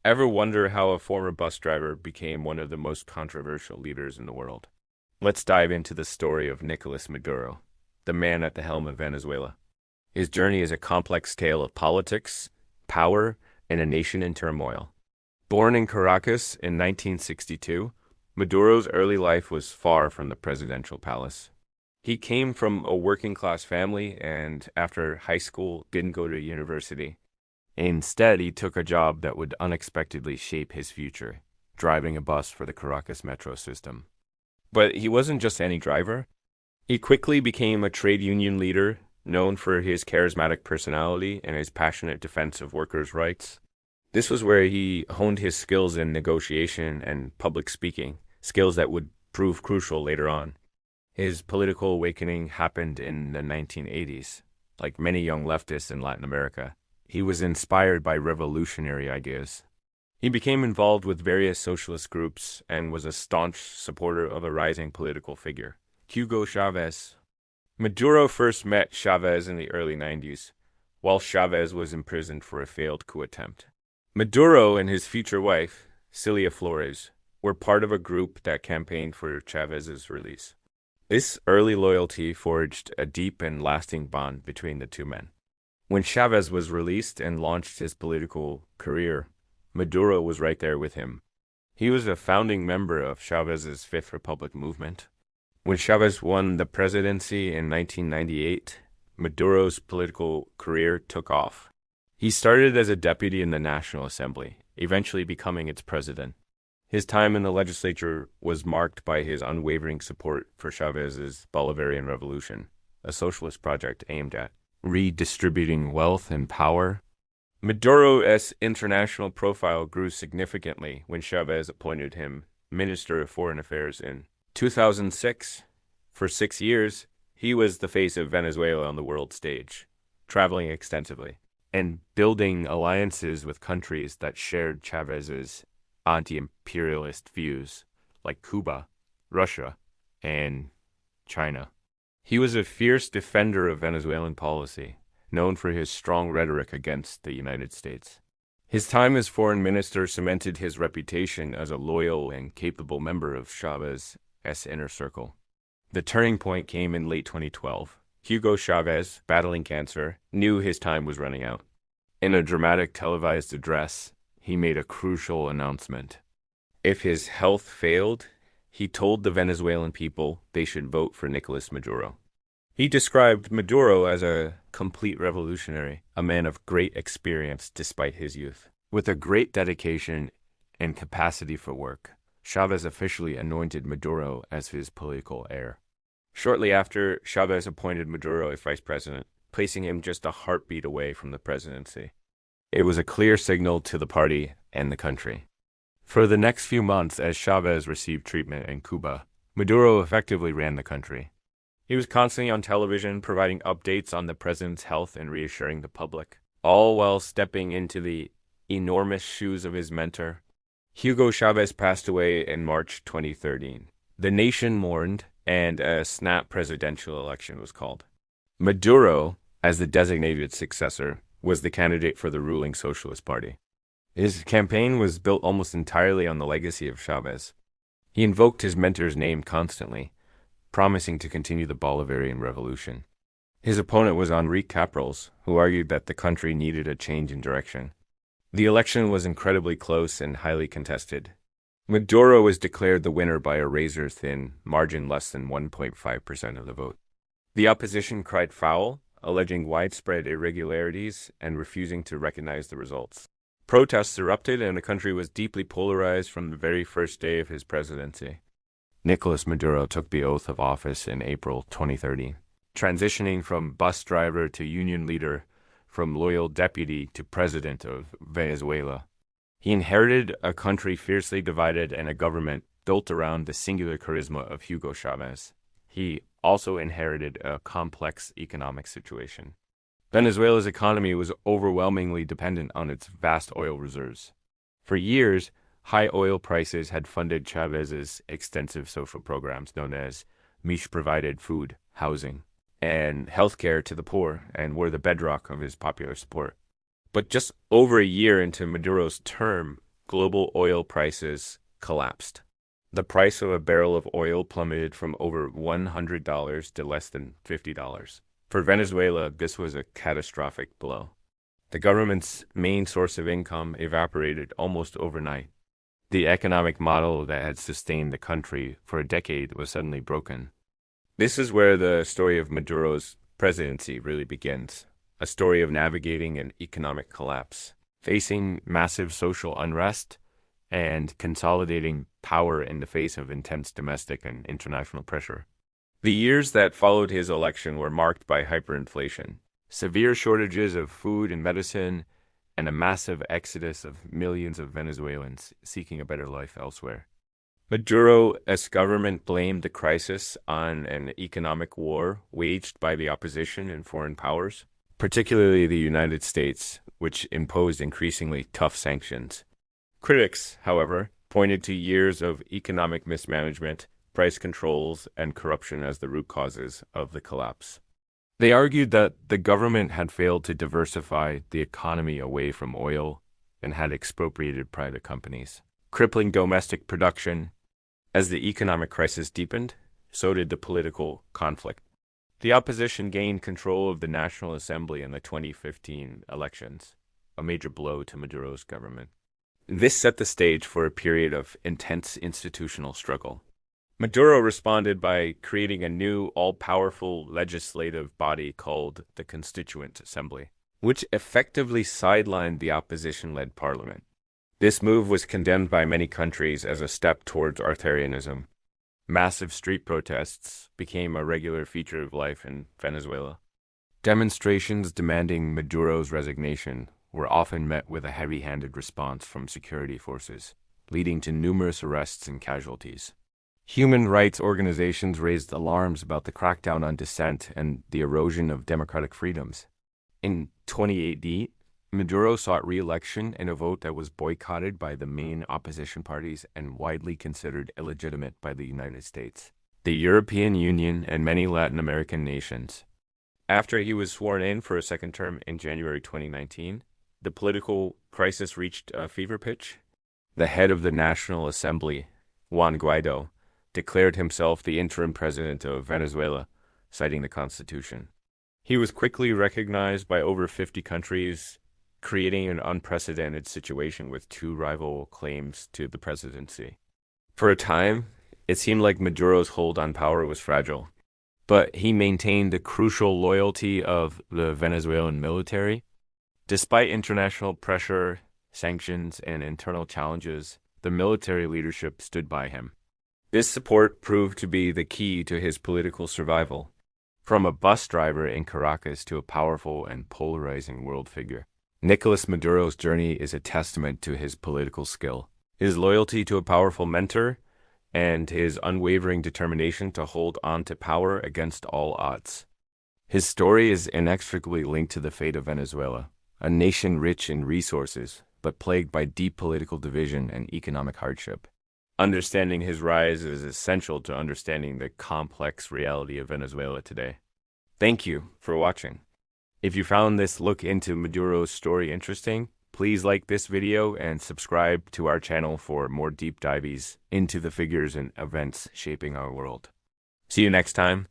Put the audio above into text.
Ever wonder how a former bus driver became one of the most controversial leaders in the world? Let's dive into the story of Nicolas Maduro, the man at the helm of Venezuela. His journey is a complex tale of politics, power, and a nation in turmoil. Born in Caracas in 1962, Maduro's early life was far from the presidential palace. He came from a working class family and, after high school, didn't go to university. Instead, he took a job that would unexpectedly shape his future, driving a bus for the Caracas metro system. But he wasn't just any driver. He quickly became a trade union leader, known for his charismatic personality and his passionate defense of workers' rights. This was where he honed his skills in negotiation and public speaking, skills that would prove crucial later on. His political awakening happened in the 1980s. Like many young leftists in Latin America, he was inspired by revolutionary ideas. He became involved with various socialist groups and was a staunch supporter of a rising political figure, Hugo Chavez. Maduro first met Chavez in the early 90s, while Chavez was imprisoned for a failed coup attempt. Maduro and his future wife, Celia Flores, were part of a group that campaigned for Chavez's release. This early loyalty forged a deep and lasting bond between the two men. When Chavez was released and launched his political career, Maduro was right there with him. He was a founding member of Chavez's Fifth Republic movement. When Chavez won the presidency in 1998, Maduro's political career took off. He started as a deputy in the National Assembly, eventually becoming its president. His time in the legislature was marked by his unwavering support for Chavez's Bolivarian Revolution, a socialist project aimed at redistributing wealth and power. Maduro's international profile grew significantly when Chavez appointed him Minister of Foreign Affairs in 2006. For 6 years, he was the face of Venezuela on the world stage, traveling extensively and building alliances with countries that shared Chavez's anti-imperialist views, like Cuba, Russia, and China. He was a fierce defender of Venezuelan policy, known for his strong rhetoric against the United States. His time as foreign minister cemented his reputation as a loyal and capable member of Chavez's inner circle. The turning point came in late 2012. Hugo Chavez, battling cancer, knew his time was running out. In a dramatic televised address, he made a crucial announcement. If his health failed, he told the Venezuelan people they should vote for Nicolas Maduro. He described Maduro as a complete revolutionary, a man of great experience despite his youth. With a great dedication and capacity for work, Chavez officially anointed Maduro as his political heir. Shortly after, Chavez appointed Maduro as vice president, placing him just a heartbeat away from the presidency. It was a clear signal to the party and the country. For the next few months, as Chavez received treatment in Cuba, Maduro effectively ran the country. He was constantly on television, providing updates on the president's health and reassuring the public, all while stepping into the enormous shoes of his mentor. Hugo Chavez passed away in March 2013. The nation mourned, and a snap presidential election was called. Maduro, as the designated successor, was the candidate for the ruling Socialist Party. His campaign was built almost entirely on the legacy of Chavez. He invoked his mentor's name constantly, promising to continue the Bolivarian Revolution. His opponent was Enrique Capriles, who argued that the country needed a change in direction. The election was incredibly close and highly contested. Maduro was declared the winner by a razor-thin margin, less than 1.5% of the vote. The opposition cried foul, alleging widespread irregularities and refusing to recognize the results. Protests erupted and the country was deeply polarized from the very first day of his presidency. Nicolas Maduro took the oath of office in April 2013, transitioning from bus driver to union leader, from loyal deputy to president of Venezuela. He inherited a country fiercely divided and a government built around the singular charisma of Hugo Chavez. He also inherited a complex economic situation. Venezuela's economy was overwhelmingly dependent on its vast oil reserves. For years, high oil prices had funded Chavez's extensive social programs known as Mish-provided food, housing, and healthcare to the poor, and were the bedrock of his popular support. But just over a year into Maduro's term, global oil prices collapsed. The price of a barrel of oil plummeted from over $100 to less than $50. For Venezuela, this was a catastrophic blow. The government's main source of income evaporated almost overnight. The economic model that had sustained the country for a decade was suddenly broken. This is where the story of Maduro's presidency really begins, a story of navigating an economic collapse, facing massive social unrest, and consolidating power in the face of intense domestic and international pressure. The years that followed his election were marked by hyperinflation, severe shortages of food and medicine, and a massive exodus of millions of Venezuelans seeking a better life elsewhere. Maduro's government blamed the crisis on an economic war waged by the opposition and foreign powers, particularly the United States, which imposed increasingly tough sanctions. Critics, however, pointed to years of economic mismanagement, price controls, and corruption as the root causes of the collapse. They argued that the government had failed to diversify the economy away from oil and had expropriated private companies, crippling domestic production. As the economic crisis deepened, so did the political conflict. The opposition gained control of the National Assembly in the 2015 elections, a major blow to Maduro's government. This set the stage for a period of intense institutional struggle. Maduro responded by creating a new, all-powerful legislative body called the Constituent Assembly, which effectively sidelined the opposition-led parliament. This move was condemned by many countries as a step towards authoritarianism. Massive street protests became a regular feature of life in Venezuela. Demonstrations demanding Maduro's resignation were often met with a heavy-handed response from security forces, leading to numerous arrests and casualties. Human rights organizations raised alarms about the crackdown on dissent and the erosion of democratic freedoms. In 2018, Maduro sought re-election in a vote that was boycotted by the main opposition parties and widely considered illegitimate by the United States, the European Union, and many Latin American nations. After he was sworn in for a second term in January 2019, the political crisis reached a fever pitch. The head of the National Assembly, Juan Guaido, declared himself the interim president of Venezuela, citing the Constitution. He was quickly recognized by over 50 countries, creating an unprecedented situation with two rival claims to the presidency. For a time, it seemed like Maduro's hold on power was fragile, but he maintained the crucial loyalty of the Venezuelan military. Despite international pressure, sanctions, and internal challenges, the military leadership stood by him. This support proved to be the key to his political survival, from a bus driver in Caracas to a powerful and polarizing world figure. Nicholás Maduro's journey is a testament to his political skill, his loyalty to a powerful mentor, and his unwavering determination to hold on to power against all odds. His story is inextricably linked to the fate of Venezuela, a nation rich in resources, but plagued by deep political division and economic hardship. Understanding his rise is essential to understanding the complex reality of Venezuela today. Thank you for watching. If you found this look into Maduro's story interesting, please like this video and subscribe to our channel for more deep dives into the figures and events shaping our world. See you next time.